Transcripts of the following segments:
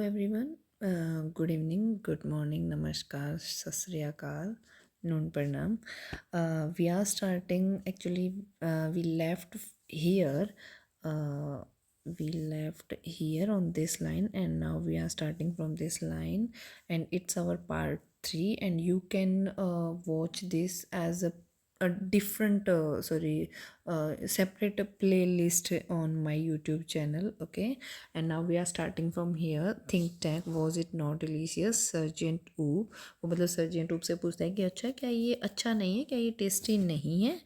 everyone. Good evening, good morning, namaskar, sat sri akal, noon pranam. We are starting. Actually, we left here. Uh, we left here on this line, and now we are starting from this line, and it's our part three. And you can watch this as a different separate playlist on my YouTube channel. Okay, and now we are starting from here. Think tank, was it not delicious? Sergeant ऊप, वो मतलब sergeant ऊप से पूछता है कि अच्छा, क्या ये अच्छा नहीं है, क्या ये टेस्टी नहीं है?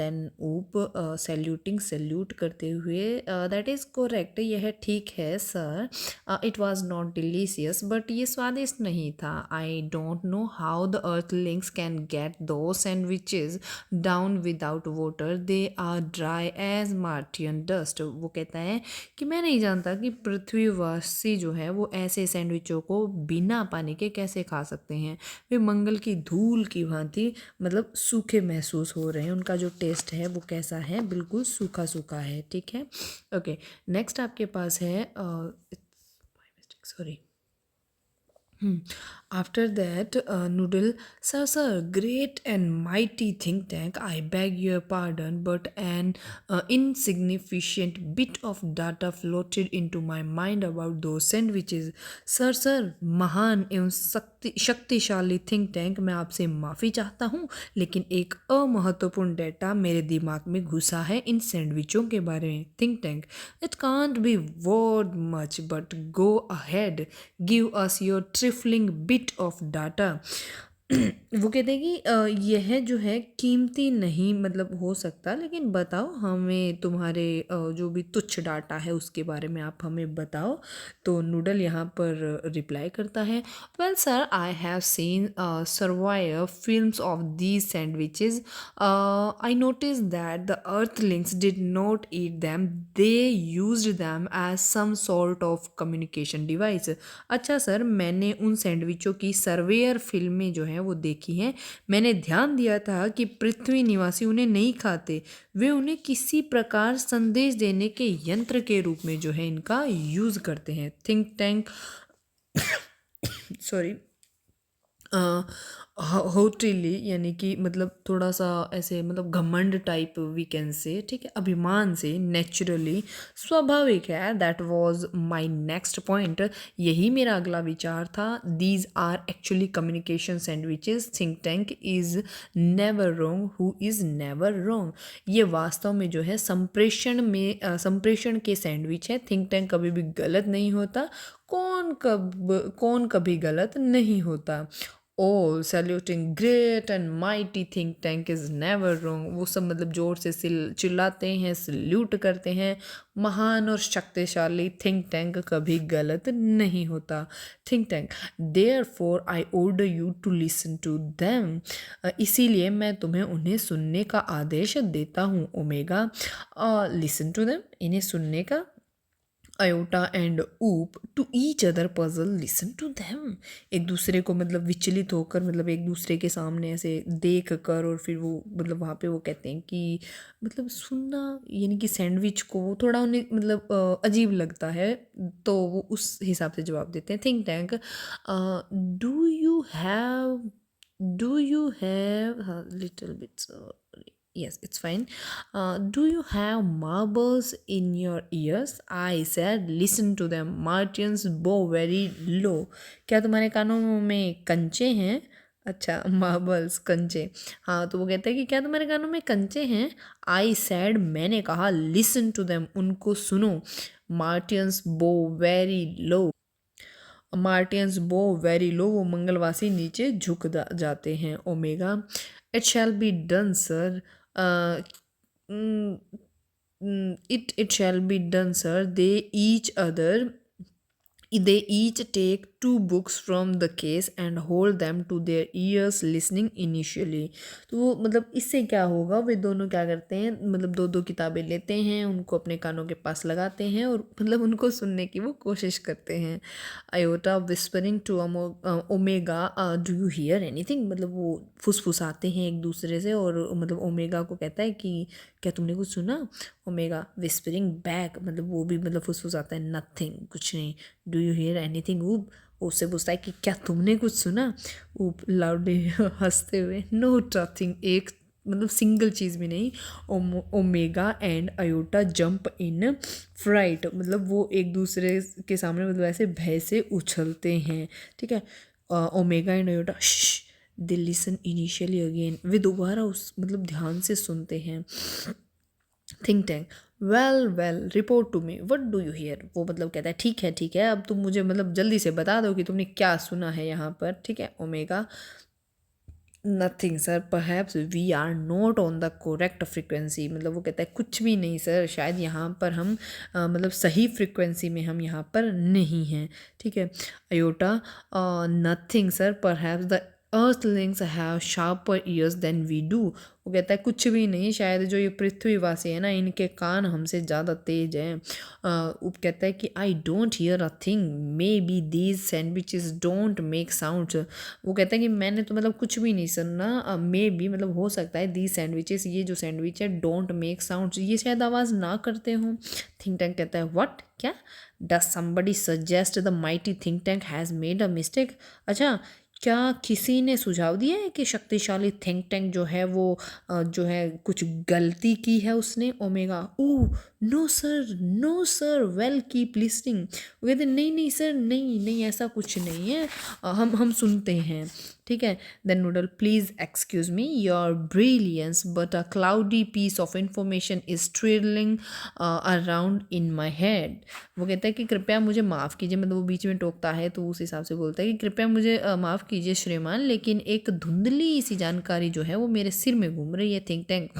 देन ऊप सैल्यूटिंग, सैल्यूट करते हुए, दैट इज़ करेक्ट, यह ठीक है sir. It was not delicious, but ये स्वादिष्ट नहीं था। I don't know how the earthlings can get those sandwiches down without water, they are dry as Martian dust. वो कहता है कि मैं नहीं जानता कि पृथ्वीवासी जो है वो ऐसे सैंडविचों को बिना पानी के कैसे खा सकते हैं। वे मंगल की धूल की भांति मतलब सूखे महसूस हो रहे हैं। उनका जो टेस्ट है वो कैसा है? बिल्कुल सूखा सूखा है। ठीक है, ओके। नेक्स्ट आपके पास है sorry. After that, Noodle, sir, great and mighty think tank. I beg your pardon, but an insignificant bit of data floated into my mind about those sandwiches. Sir, महान एवं शक्तिशाली थिंक टैंक, मैं आपसे माफ़ी चाहता हूँ, लेकिन एक अमहत्वपूर्ण डेटा मेरे दिमाग में घुसा है इन सैंडविचों के बारे में। Think tank, it can't be word much, but go ahead, give us your trifling bit of data. वो कहते हैं कि यह जो है कीमती नहीं मतलब हो सकता, लेकिन बताओ हमें तुम्हारे जो भी तुच्छ डाटा है उसके बारे में आप हमें बताओ। तो नूडल यहाँ पर रिप्लाई करता है, well sir, I have seen survive films of these sandwiches. I notice that the earthlings did not eat them, they used them as some sort of communication device. अच्छा सर, मैंने उन सैंडविचों की surveyor फिल्में जो हैं वो देखी हैं। मैंने ध्यान दिया था कि पृथ्वी निवासी उन्हें नहीं खाते, वे उन्हें किसी प्रकार संदेश देने के यंत्र के रूप में जो है इनका यूज़ करते हैं। थिंक टैंक सॉरी होटली, यानी कि मतलब थोड़ा सा ऐसे मतलब घमंड टाइप वी कैन से, ठीक है, अभिमान से, नेचुरली, स्वाभाविक है। That was my next point, यही मेरा अगला विचार था। These are actually communication sandwiches, think tank is never wrong, who is never wrong. ये वास्तव में जो है संप्रेषण के सैंडविच है। थिंक टैंक कभी भी गलत नहीं होता। कौन कभी गलत नहीं होता। Oh saluting great and mighty think tank is never wrong, वो सब मतलब जोर से चिल्लाते हैं, सल्यूट करते हैं। महान और शक्तिशाली थिंक टैंक कभी गलत नहीं होता। Think tank, therefore I order you to listen to them, इसीलिए मैं तुम्हें उन्हें सुनने का आदेश देता हूँ। ओमेगा, लिसन टू दैम, इन्हें सुनने का। Iota and oop, to each other puzzle, listen to them, एक दूसरे को मतलब विचलित होकर, मतलब एक दूसरे के सामने ऐसे देख कर, और फिर वो मतलब वहाँ पे वो कहते हैं कि मतलब सुनना, यानी कि सैंडविच को थोड़ा उन्हें मतलब अजीब लगता है, तो वो उस हिसाब से जवाब देते हैं। Think tank, do you have little bits, yes, it's fine. Do you have marbles in your ears? I said, listen to them. Martians bow very low. क्या तुम्हारे कानों में कंचे हैं? अच्छा, मार्बल्स, कंचे। हाँ, तो वो कहते हैं कि क्या तुम्हारे कानों में कंचे हैं? आई सैड, मैंने कहा, लिसन टू देम, उनको सुनो। मार्टियंस बो वेरी लो, मार्टियंस बो वेरी लो, वो मंगलवासी नीचे झुक जाते हैं। Omega, it shall be done sir, it shall be done sir, they each take two books from the case and hold them to their ears listening initially। तो वो मतलब इससे क्या होगा, वे दोनों क्या करते हैं, मतलब दो दो किताबें लेते हैं, उनको अपने कानों के पास लगाते हैं और मतलब उनको सुनने की वो कोशिश करते हैं। Iota whispering to Omega, do you hear anything, मतलब वो फुसफुसाते हैं एक दूसरे से और मतलब ओमेगा को कहता है कि क्या तुमने कुछ सुना। ओमेगा विस्परिंग बैक, मतलब वो भी मतलब फुसफुसाता है, नथिंग, कुछ नहीं। डू यू हियर एनीथिंग ऊप, उससे पूछता है कि क्या तुमने कुछ सुना। ऊप लाउडली हंसते हुए, नो नथिंग, एक मतलब सिंगल चीज़ भी नहीं। Omega and Iota jump in fright, मतलब वो एक दूसरे के सामने मतलब ऐसे भय से उछलते हैं, ठीक है। Omega and iota they listen initially again, वे दोबारा उस मतलब ध्यान से सुनते हैं। Think tank, well well report to me what do you hear, वो मतलब कहता है ठीक है अब तुम मुझे मतलब जल्दी से बता दो कि तुमने क्या सुना है यहाँ पर, ठीक है। Omega, nothing sir, perhaps we are not on the correct frequency, मतलब वो कहता है कुछ भी नहीं सर, शायद यहाँ पर हम मतलब सही फ्रिक्वेंसी में हम यहाँ पर नहीं हैं, ठीक है। Iota, nothing sir, perhaps the earthlings have sharper ears than we do, वो कहता है कुछ भी नहीं, शायद जो ये पृथ्वीवासी है ना, इनके कान हमसे ज़्यादा तेज हैं। वो कहता है कि I don't hear a thing, may be these sandwiches don't make sound, वो कहता है कि मैंने तो मतलब कुछ भी नहीं सुना, मे बी मतलब हो सकता है दी सैंडविचेस, ये जो सैंडविच है, डोंट मेक साउंड, ये शायद आवाज़ ना करते हों। थिंक टैंक कहता है व्हाट, क्या, does somebody suggest the mighty think tank has made a mistake, अच्छा क्या किसी ने सुझाव दिया है कि शक्तिशाली थिंक टैंक जो है वो जो है कुछ गलती की है उसने। Omega, oh no sir well keep listening, वो कहते नहीं नहीं सर, नहीं नहीं ऐसा कुछ नहीं है, हम सुनते हैं, ठीक है। Then Noodle, please excuse me your brilliance but a cloudy piece of information is travelling around in my head, वो कहता है कि कृपया मुझे माफ़ कीजिए, मतलब वो बीच में टोकता है तो उस हिसाब से बोलता है कि कृपया मुझे माफ़ कीजिए श्रीमान, लेकिन एक धुंधली सी जानकारी जो है वो मेरे सिर में घूम रही है। थिंक टैंक,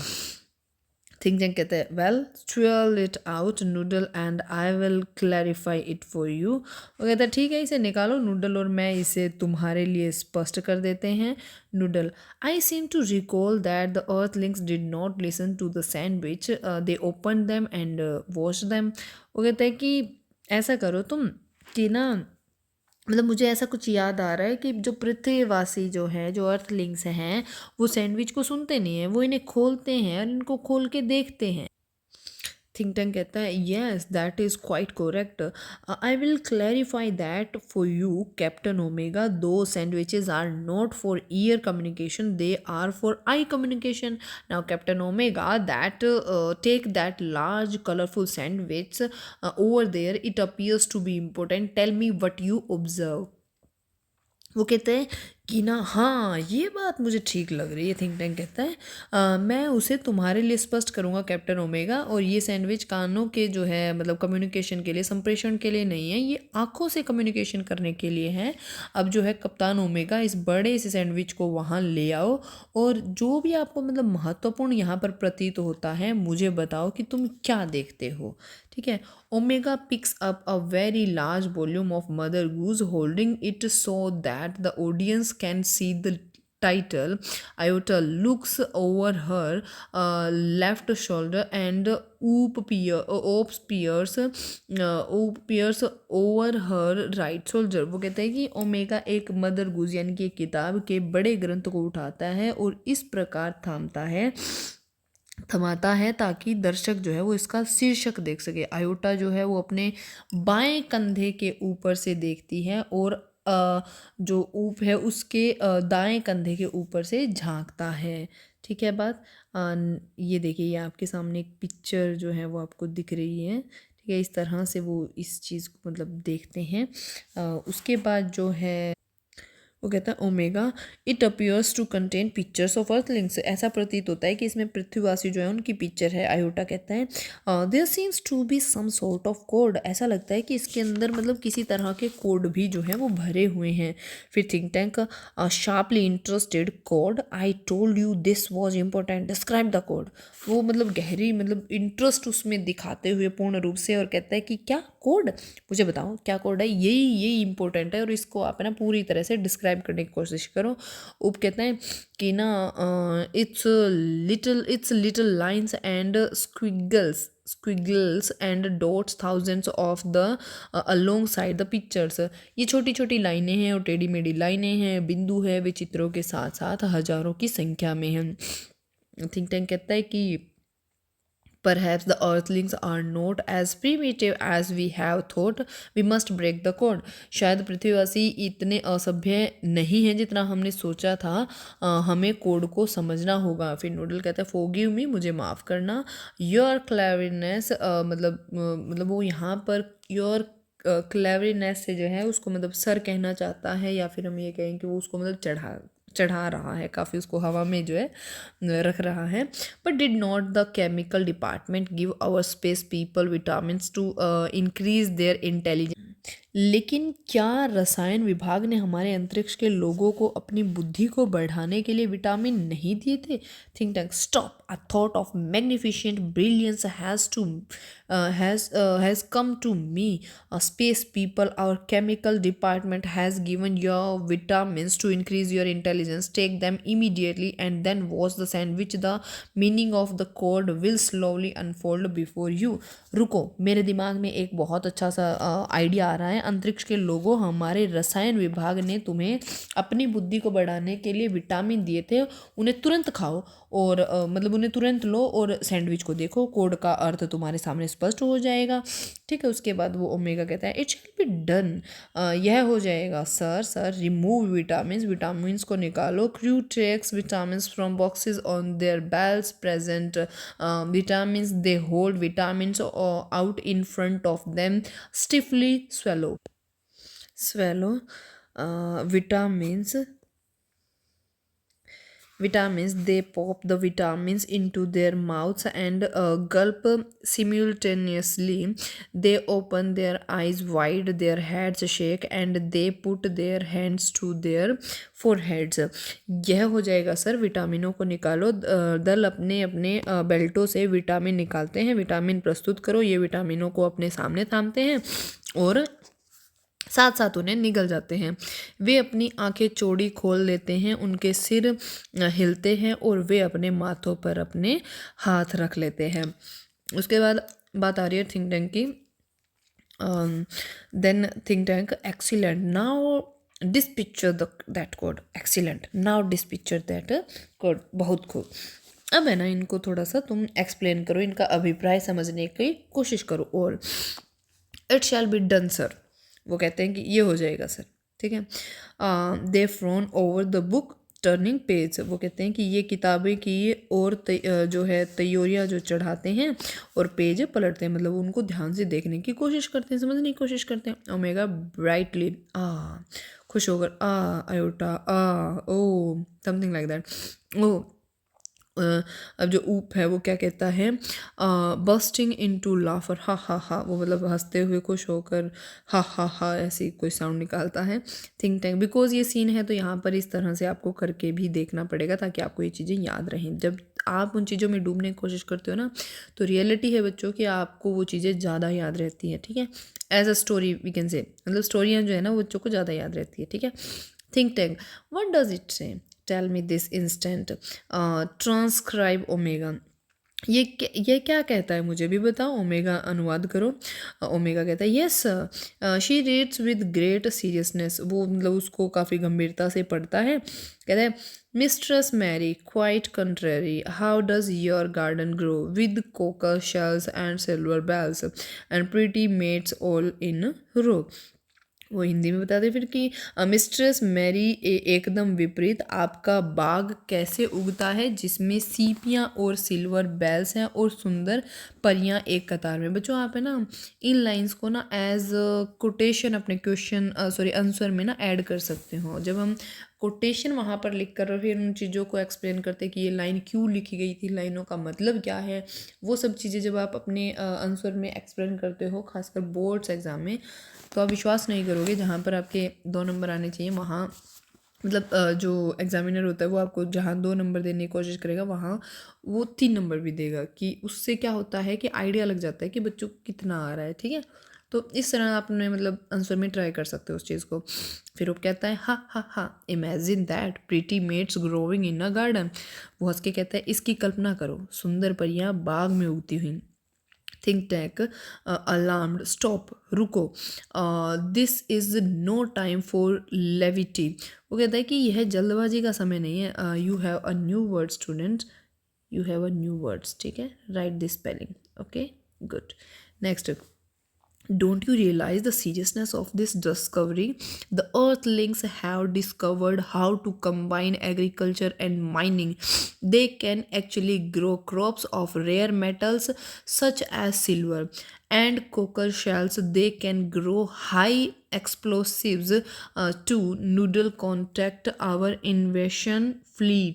थिंक टैंक कहते हैं well twelve it out noodle and I will clarify it for you, वो कहता है ठीक है इसे निकालो नूडल और मैं इसे तुम्हारे लिए स्पष्ट कर देते हैं। Noodle, I seem to recall that the earthlings did not listen to the sandwich, they open them and wash them, वो कहता है कि ऐसा करो तुम कि ना, मतलब मुझे ऐसा कुछ याद आ रहा है कि जो पृथ्वीवासी जो है, जो अर्थलिंग्स हैं, वो सैंडविच को सुनते नहीं हैं, वो इन्हें खोलते हैं और इनको खोल के देखते हैं। थिंक टैंक कहता है yes that is quite correct, I will clarify that for you captain omega, those sandwiches are not for ear communication, they are for eye communication. Now captain omega, that take that large colourful sandwich over there, it appears to be important, tell me what you observe, वो कहते हैं कि ना हाँ ये बात मुझे ठीक लग रही है। थिंक टैंक कहता है मैं उसे तुम्हारे लिए स्पष्ट करूँगा कैप्टन ओमेगा, और ये सैंडविच कानों के जो है मतलब कम्युनिकेशन के लिए, संप्रेषण के लिए नहीं है, ये आँखों से कम्युनिकेशन करने के लिए है। अब जो है कप्तान ओमेगा इस बड़े से सैंडविच को वहाँ ले आओ और जो भी आपको मतलब महत्वपूर्ण यहाँ पर प्रतीत होता है मुझे बताओ कि तुम क्या देखते हो, ठीक है। Omega picks up a very large volume of mother goose holding it so that the audience can see the title. Iota looks over her left shoulder and Oop peers over her right shoulder. वो कहते हैं कि omega एक mother गूज यानी कि एक किताब के बड़े ग्रंथ को उठाता है और इस प्रकार थमाता है ताकि दर्शक जो है वो इसका शीर्षक देख सके। आयोटा जो है वो अपने बाएं कंधे के ऊपर से देखती है और जो ऊप है उसके दाएं कंधे के ऊपर से झांकता है, ठीक है बात। ये देखिए ये आपके सामने एक पिक्चर जो है वो आपको दिख रही है, ठीक है। इस तरह से वो इस चीज़ को मतलब देखते हैं। उसके बाद जो है वो कहता है Omega it appears to contain pictures of earthlings, ऐसा प्रतीत होता है कि इसमें पृथ्वीवासी जो है उनकी पिक्चर है। आयोटा कहता है there seems to be some sort of code, ऐसा लगता है कि इसके अंदर मतलब किसी तरह के कोड भी जो है वो भरे हुए हैं। फिर think tank sharply interested, code I told you this was important, describe the code. वो मतलब गहरी मतलब इंटरेस्ट उसमें दिखाते हुए पूर्ण रूप से, और कहता है कि क्या कोड, मुझे बताओ क्या कोड है, यही इंपॉर्टेंट है और इसको आप है ना पूरी तरह से डिस्क्राइब करने की कोशिश करो। उप कहते हैं कि ना it's little lines and squiggles and dots thousands of the alongside the pictures, ये छोटी छोटी लाइनें हैं और टेढ़ी मेढ़ी लाइनें हैं, बिंदु है, वे चित्रों के साथ साथ हजारों की संख्या में हैं। थिंक टैंक कहता है कि perhaps the earthlings are not as primitive as we have thought, we must break the code, शायद पृथ्वीवासी इतने असभ्य नहीं हैं जितना हमने सोचा था, हमें कोड को समझना होगा। फिर नोडल कहता है forgive me, मुझे माफ़ करना, your cleverness मतलब वो यहाँ पर your क्लेवरीनेस से जो है उसको मतलब सर कहना चाहता है, या फिर हम ये कहें कि वो उसको मतलब चढ़ा रहा है, काफ़ी उसको हवा में जो है रख रहा है। But did not the chemical department give our space people vitamin to increase their intelligence, लेकिन क्या रसायन विभाग ने हमारे अंतरिक्ष के लोगों को अपनी बुद्धि को बढ़ाने के लिए विटामिन नहीं दिए थे? Think tank stop, a thought of magnificent brilliance has come to me, space people, our chemical department has given your vitamins to increase your intelligence, take them immediately and then watch the sandwich, the meaning of the code will slowly unfold before you। रुको, मेरे दिमाग में एक बहुत अच्छा सा idea आ रहा है। अंतरिक्ष के लोगों, हमारे रसायन विभाग ने तुम्हें अपनी बुद्धि को बढ़ाने के लिए विटामिन दिए थे, उन्हें तुरंत खाओ और मतलब उन्हें तुरंत लो और सैंडविच को देखो, कोड का अर्थ तुम्हारे सामने स्पष्ट हो जाएगा। ठीक है, उसके बाद वो ओमेगा कहता है इट शैल बी डन, यह हो जाएगा सर रिमूव विटामिन को निकालो, crew takes vitamin from boxes on their belts, present vitamin they hold vitamin out in front of them, stiffly swallow vitamins, they pop the vitamins into their mouths and gulp simultaneously, they open their eyes wide, their heads shake and they put their hands to their foreheads। यह हो जाएगा sir, विटामिनों को निकालो, दल अपने अपने बेल्टों से vitamin निकालते हैं, विटामिन प्रस्तुत करो, ये विटामिनों को अपने सामने थामते हैं और साथ साथ उन्हें निगल जाते हैं, वे अपनी आंखें चौड़ी खोल लेते हैं, उनके सिर हिलते हैं और वे अपने माथों पर अपने हाथ रख लेते हैं। उसके बाद बात आ रही है थिंक टैंक की। Then think tank excellent, now decipher that code, excellent, now decipher that code, बहुत खूब। अब है ना, इनको थोड़ा सा तुम एक्सप्लेन करो, इनका अभिप्राय समझने की कोशिश करो। और it shall be done sir, वो कहते हैं कि ये हो जाएगा सर। ठीक है, they frown over the book turning page, वो कहते हैं कि ये किताबें की और जो है तैयारियाँ जो चढ़ाते हैं और पेज पलटते हैं, मतलब उनको ध्यान से देखने की कोशिश करते हैं, समझने की कोशिश करते हैं। ओमेगा ब्राइटली, खुश होकर, iota, oh something like that. Oh अब जो ऊप है वो क्या कहता है, बस्टिंग इनटू लाफर, हा हा हा, वो मतलब हंसते हुए खुश होकर हा हा हा ऐसी कोई साउंड निकालता है। थिंक टैंक, बिकॉज ये सीन है तो यहाँ पर इस तरह से आपको करके भी देखना पड़ेगा ताकि आपको ये चीज़ें याद रहें। जब आप उन चीज़ों में डूबने की कोशिश करते हो ना, तो रियलिटी है बच्चों कि आपको वो चीज़ें ज़्यादा याद रहती हैं। ठीक है, as a story we can say, मतलब स्टोरियाँ जो है ना वो बच्चों को ज़्यादा याद रहती है। ठीक है, think tank, what does it say, tell me this instant, transcribe omega, ये क्या कहता है मुझे भी बताओ, ओमेगा अनुवाद करो। ओमेगा कहता है yes, she reads with great seriousness, वो मतलब उसको काफ़ी गंभीरता से पढ़ता है। कहता है mistress Mary, quite contrary, how does your garden grow, with cockle shells and silver bells and pretty maids all in row. वो हिंदी में बताते फिर कि मिस्ट्रेस मैरी एकदम विपरीत, आपका बाग कैसे उगता है जिसमें सीपियाँ और सिल्वर बेल्स हैं और सुंदर परियां एक कतार में। बच्चों आप है ना इन लाइंस को ना एज कोटेशन अपने क्वेश्चन सॉरी आंसर में ना ऐड कर सकते हो। जब हम कोटेशन वहाँ पर लिख कर और फिर उन चीज़ों को एक्सप्लेन करते हैं कि ये लाइन क्यों लिखी गई थी, लाइनों का मतलब क्या है, वो सब चीज़ें जब आप अपने आंसर में एक्सप्लेन करते हो खासकर बोर्ड्स एग्जाम में, तो आप विश्वास नहीं करोगे जहाँ पर आपके 2 नंबर आने चाहिए वहाँ मतलब जो एग्जामिनर होता है वो आपको जहाँ 2 नंबर देने की कोशिश करेगा वहाँ वो 3 नंबर भी देगा, कि उससे क्या होता है कि आइडिया लग जाता है कि बच्चों को कितना आ रहा है। ठीक है, तो इस तरह आपने मतलब आंसर में ट्राई कर सकते हो उस चीज़ को। फिर वो कहता है हा हा हा, imagine that pretty maids growing in a garden. वो हंस के कहता है इसकी कल्पना करो, सुंदर परियां बाग में उगती हुई। थिंक टैंक अलार्म्ड, स्टॉप, रुको, this is no time for levity. वो कहता है कि यह जल्दबाजी का समय नहीं है। You have a new word student, you have a new words. ठीक है, right this spelling. Okay, good. Next, don't you realize the seriousness of this discovery? The Earthlings have discovered how to combine agriculture and mining. They can actually grow crops of rare metals such as silver and cockle shells. They can grow high explosives to noodle contact our invasion fleet.